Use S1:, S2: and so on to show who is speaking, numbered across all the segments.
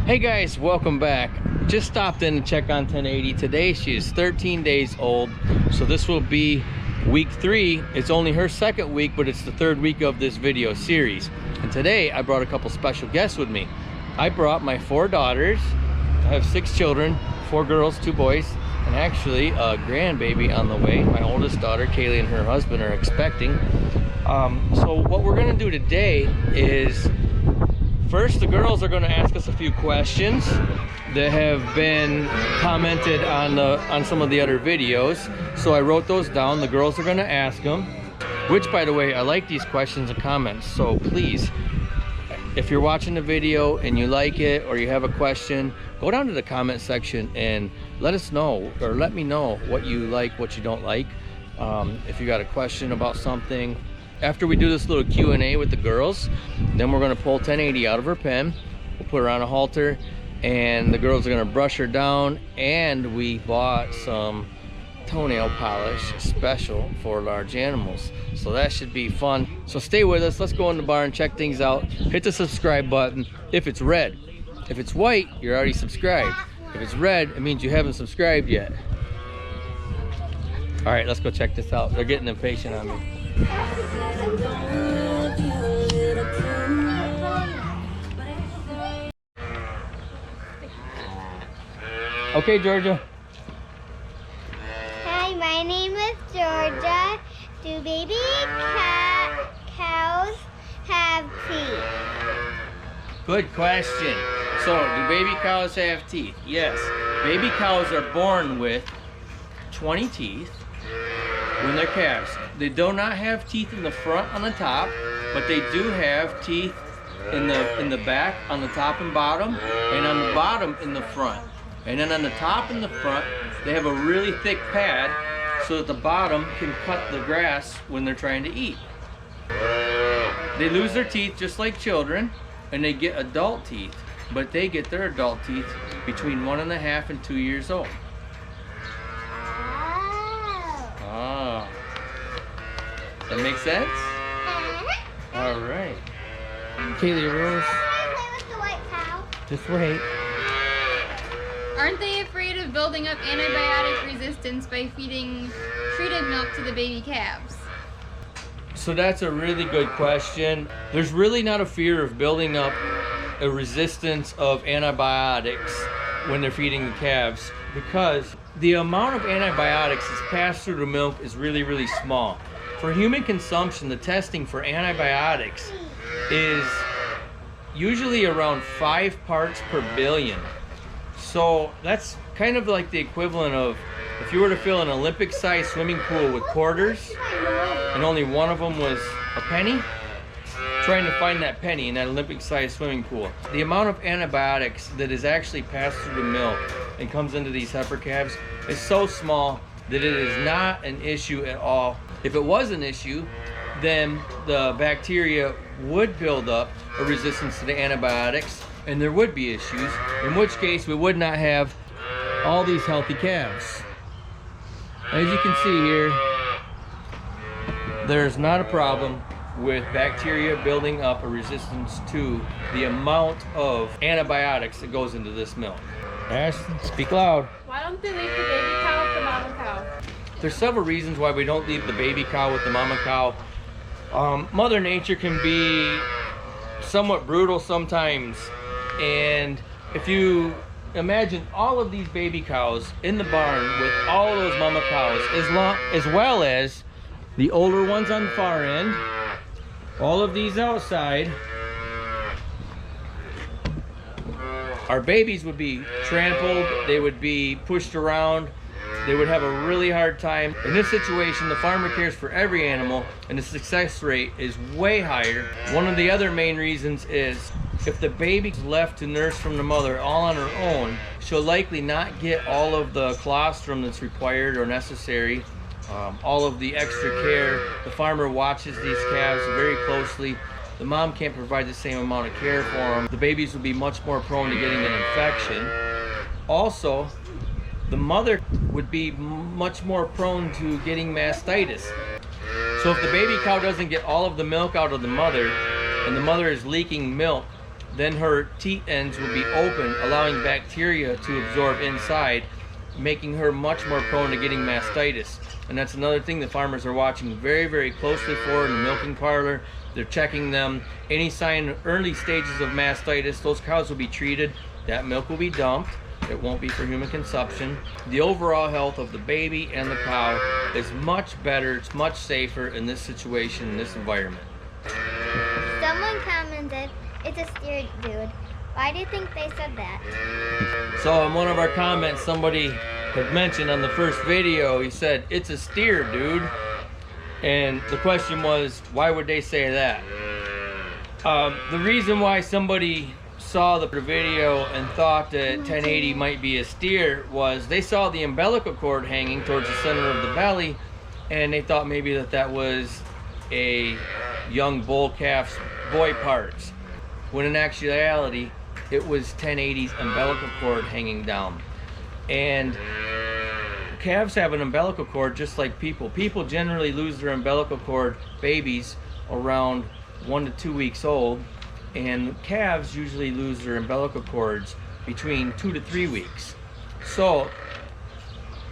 S1: Hey guys, welcome back. Just stopped in to check on 1080. Today she is 13 days old, so this will be week 3. It's only her second week, but it's the third week of this video series. And today I brought a couple special guests with me. I brought my 4 daughters. I have 6 children, 4 girls, 2 boys, and actually a grandbaby on the way. My oldest daughter, Kaylee, and her husband are expecting. So what we're gonna do today is, first, the girls are going to ask us a few questions that have been commented on some of the other videos. So I wrote those down. The girls are going to ask them, which, by the way, I like these questions and comments. So please, if you're watching the video and you like it or you have a question, go down to the comment section and let us know, or let me know what you like, what you don't like. If you got a question about something. After we do this little Q&A with the girls, then we're going to pull 1080 out of her pen. We'll put her on a halter, and the girls are going to brush her down. And we bought some toenail polish special for large animals, so that should be fun. So stay with us. Let's go in the bar and check things out. Hit the subscribe button if it's red. If it's white, you're already subscribed. If it's red, it means you haven't subscribed yet. All right, let's go check this out. They're getting impatient on me. Okay, Georgia.
S2: Hi, my name is Georgia. Do baby cows have teeth?
S1: Good question. So, do baby cows have teeth? Yes. Baby cows are born with 20 teeth when they're calves. They do not have teeth in the front on the top, but they do have teeth in the back on the top and bottom, and on the bottom in the front. And then on the top and the front, they have a really thick pad so that the bottom can cut the grass when they're trying to eat. They lose their teeth just like children, and they get adult teeth, but they get their adult teeth between 1.5 and 2 years old. Oh. That makes sense? All right. Kaylee Rose.
S2: I play with the white cow.
S1: Just wait.
S3: Aren't they afraid of building up antibiotic resistance by feeding treated milk to the baby calves?
S1: So that's a really good question. There's really not a fear of building up a resistance of antibiotics when they're feeding the calves, because the amount of antibiotics that's passed through the milk is really, really small. For human consumption, the testing for antibiotics is usually around 5 parts per billion. So that's kind of like the equivalent of if you were to fill an Olympic-sized swimming pool with quarters and only one of them was a penny, trying to find that penny in that Olympic-sized swimming pool. The amount of antibiotics that is actually passed through the milk and comes into these heifer calves is so small that it is not an issue at all. If it was an issue, then the bacteria would build up a resistance to the antibiotics, and there would be issues, in which case we would not have all these healthy calves. As you can see here, there's not a problem with bacteria building up a resistance to the amount of antibiotics that goes into this milk. Ashton, speak loud.
S3: Why don't they leave the baby cow with the mama cow?
S1: There's several reasons why we don't leave the baby cow with the mama cow. Mother Nature can be somewhat brutal sometimes, and if you imagine all of these baby cows in the barn with all of those mama cows, as well as the older ones on the far end, all of these outside, our babies would be trampled, they would be pushed around, they would have a really hard time. In this situation, the farmer cares for every animal, and the success rate is way higher. One of the other main reasons is if the baby's left to nurse from the mother all on her own, she'll likely not get all of the colostrum that's required or necessary, all of the extra care. The farmer watches these calves very closely. The mom can't provide the same amount of care for them. The babies will be much more prone to getting an infection. Also, the mother would be much more prone to getting mastitis. So if the baby cow doesn't get all of the milk out of the mother, and the mother is leaking milk, then her teat ends will be open, allowing bacteria to absorb inside, making her much more prone to getting mastitis. And that's another thing the farmers are watching very, very closely for in the milking parlor. They're checking them. Any sign, early stages of mastitis, those cows will be treated. That milk will be dumped. It won't be for human consumption. The overall health of the baby and the cow is much better, it's much safer in this situation, in this environment.
S2: Someone commented, it's a steer, dude. Why do you think they said that?
S1: So in one of our comments, somebody had mentioned on the first video, he said, it's a steer, dude. And the question was, why would they say that? The reason why somebody saw the video and thought that 1080 might be a steer was they saw the umbilical cord hanging towards the center of the belly, and they thought maybe that was a young bull calf's boy parts, when in actuality it was 1080's umbilical cord hanging down. And calves have an umbilical cord just like people. People generally lose their umbilical cord, babies, around 1 to 2 weeks old, and calves usually lose their umbilical cords between 2 to 3 weeks. So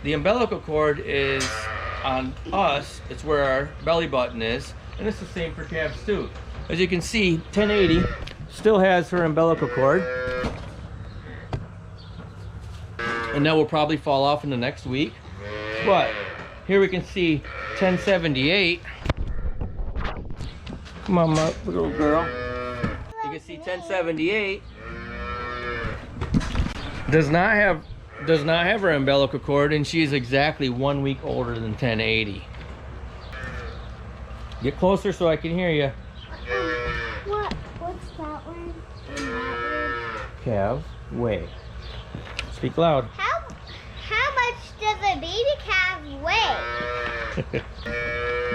S1: the umbilical cord is on us, it's where our belly button is, and it's the same for calves too. As you can see, 1080 still has her umbilical cord, and that will probably fall off in the next week. But here we can see 1078. Come on, my little girl. You can see 1078 does not have her umbilical cord, and she's exactly 1 week older than 1080. Get closer so I can hear you.
S2: What's that word? And that word?
S1: Calf weigh. Speak loud.
S2: How much does a baby calf weigh?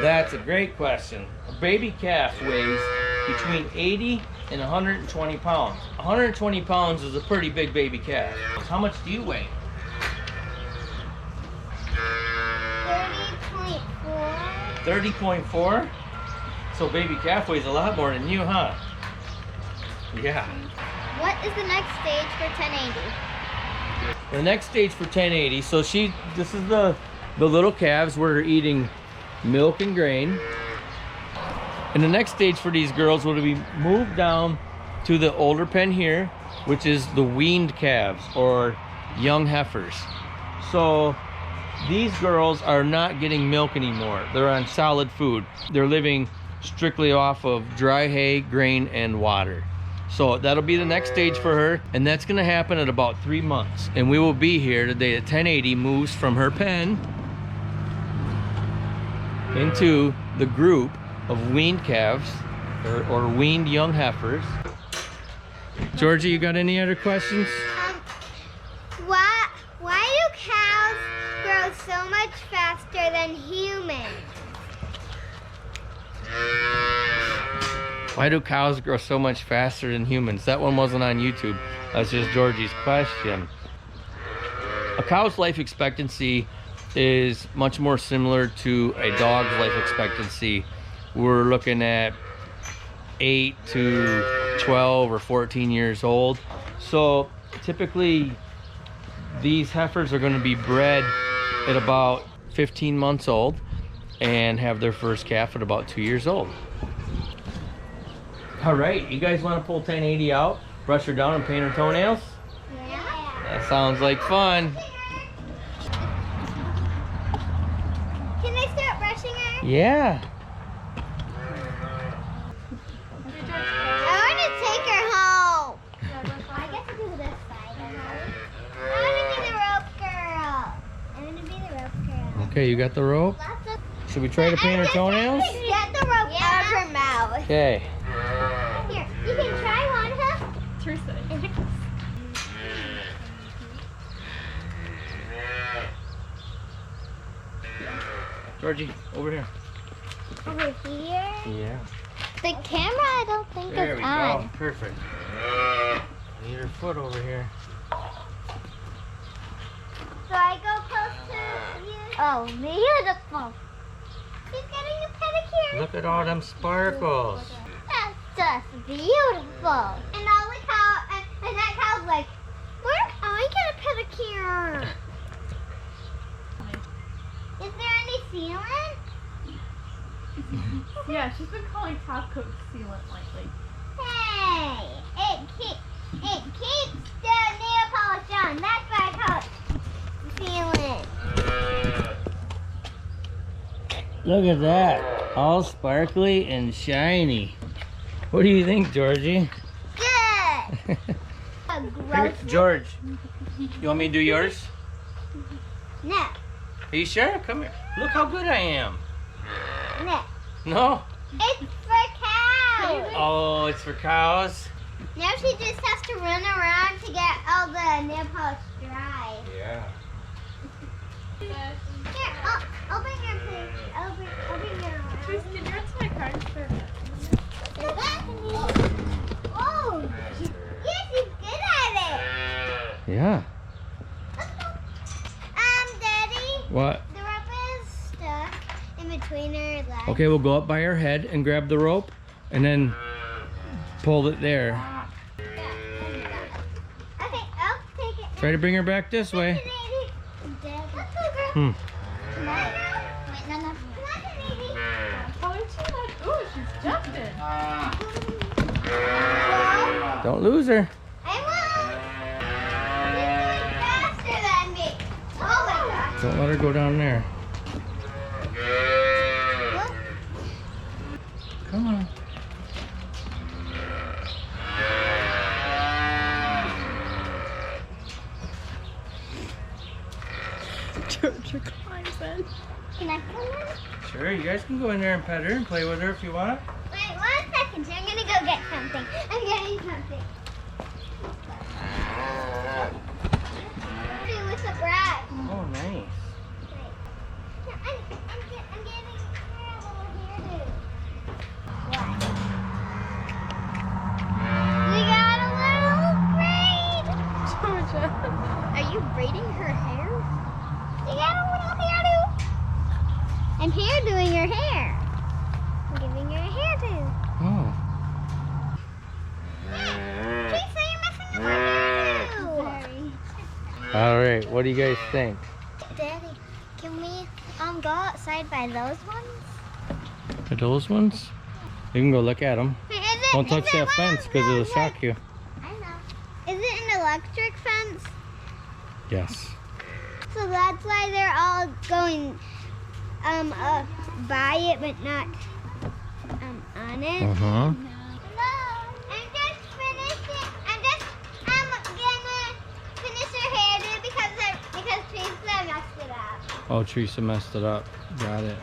S1: That's a great question. A baby calf weighs between 80 and 120 pounds. 120 pounds is a pretty big baby calf. How much do you weigh?
S2: 30.4.
S1: 30.4? So baby calf weighs a lot more than you, huh? Yeah.
S2: What is the next stage for 1080?
S1: The next stage for 1080, so this is the little calves where they're eating milk and grain. And the next stage for these girls will be moved down to the older pen here, which is the weaned calves or young heifers. So these girls are not getting milk anymore. They're on solid food. They're living strictly off of dry hay, grain, and water. So that'll be the next stage for her, and that's gonna happen at about 3 months. And we will be here the day that 1080 moves from her pen into the group of weaned calves or weaned young heifers. Georgie, you got any other questions?
S2: Why do cows grow so much faster than humans?
S1: Why do cows grow so much faster than humans? That one wasn't on YouTube. That's just Georgie's question. A cow's life expectancy is much more similar to a dog's life expectancy. We're looking at 8 to 12 or 14 years old. So typically these heifers are going to be bred at about 15 months old and have their first calf at about 2 years old. All right, you guys want to pull 1080 out, brush her down, and paint her toenails?
S2: Yeah.
S1: That sounds like fun.
S2: Can I start brushing her?
S1: Yeah.
S2: I want to take her home. I get to do this side. I want to be the rope girl. I want to be the rope girl.
S1: Okay, you got the rope? Should we try to paint her toenails?
S2: Get the rope out of her mouth.
S1: Okay.
S2: Here, you can try one, huh?
S3: Teresa.
S1: Georgie, over here.
S2: Over here?
S1: Yeah.
S2: The camera I don't think
S1: There
S2: is
S1: we
S2: on.
S1: go. Perfect. Need her foot over here.
S2: So I go close to you? Oh, beautiful. She's getting a pedicure.
S1: Look at all them sparkles.
S2: That's just beautiful. And all the
S3: only top coat sealant lightly.
S2: Hey, it keeps the nail polish on. That's why I call it sealant.
S1: Look at that. All sparkly and shiny. What do you think, Georgie?
S2: Good.
S1: Here, George, you want me to do yours?
S2: No.
S1: Are you sure? Come here. Look how good I am.
S2: No.
S1: No?
S2: It's for cows.
S1: Oh, it's for cows?
S2: Now she just has to run around to get all the nail polish dry.
S1: Yeah.
S2: Here, open your plate. Open your
S3: Can you rinse my cards for a minute?
S2: Oh, yes, she's good at it.
S1: Yeah.
S2: Daddy,
S1: What?
S2: the rope is stuck in between her legs.
S1: Okay, we'll go up by her head and grab the rope and then pull it there.
S2: Okay, I'll take it.
S1: Try to bring her back this way.
S2: Daddy. Let's go, girl.
S1: Hmm.
S2: Come on, girl. Wait, no. Come on,
S3: Oh, ooh, she's jumping.
S2: Well,
S1: Don't lose her.
S2: I won't. She's going faster than me. Oh my gosh.
S1: Don't let her go down there.
S2: Look.
S1: Come on.
S3: Georgia climbs in.
S2: Can I come in?
S1: Sure, you guys can go in there and pet her and play with her if you want.
S2: Wait 1 second. I'm gonna go get something. I'm getting something. With a brush.
S1: Oh, nice.
S2: I'm getting her a little hairdo. What? We got a little braid.
S3: Georgia.
S2: Are you braiding her hair? We got a little hairdo. I'm hairdoing her hair. I'm giving her a hairdo.
S1: Oh.
S2: Teresa, you're messing with my hairdo. Sorry.
S1: All right, what do you guys think?
S2: Daddy, can we go outside by those ones?
S1: Are those ones? You can go look at them.
S2: Wait,
S1: Don't touch that fence because it'll shock you.
S2: I know. Is it an electric fence?
S1: Yes.
S2: So that's why they're all going by it but not on it?
S1: Uh-huh.
S2: No, I'm just finishing. I'm just gonna finish her hairdo because Teresa messed it up.
S1: Oh, Teresa messed it up. Got it.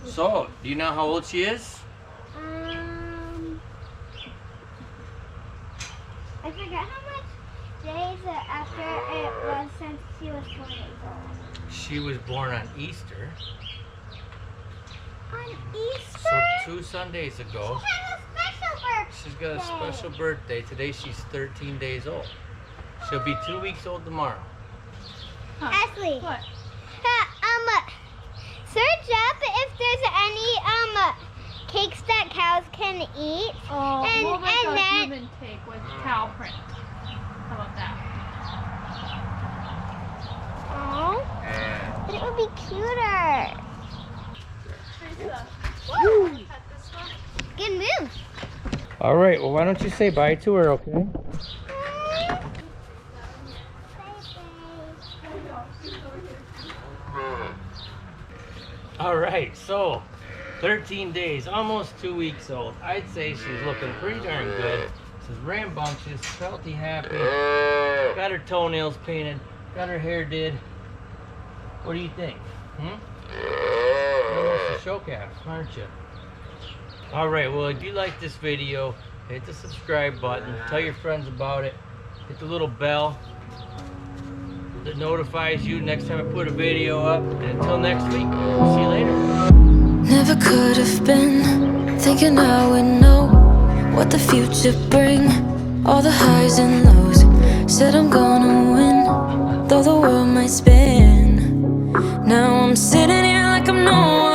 S1: So, do you know how old she is?
S2: I forgot how much days after it was since she was 4 days old.
S1: She was born on Easter.
S2: On Easter?
S1: So 2 Sundays ago.
S2: She has a special birthday.
S1: She's got a special birthday. Today she's 13 days old. She'll be 2 weeks old tomorrow.
S2: Ashley.
S3: What?
S2: Search up if there's any cakes that cows can eat.
S3: Oh,
S2: And-
S3: we'll make
S2: and
S3: a
S2: then-
S3: human cake with cow print. How about that?
S2: Oh, but it would be cuter.
S3: Teresa,
S2: Woo.
S3: cut this one.
S2: Good move.
S1: All right, well, why don't you say bye to her, okay? All right, so 13 days, almost 2 weeks old. I'd say she's looking pretty darn good. She's rambunctious, healthy, happy. Got her toenails painted, got her hair did. What do you think? You're almost a show calf, aren't you? All right, well, if you like this video, hit the subscribe button, tell your friends about it, hit the little bell that notifies you next time I put a video up. And until next week, see you later.
S4: Never could have been thinking I would know what the future bring. All the highs and lows, said I'm gonna win, though the world might spin. Now I'm sitting here like I'm no one.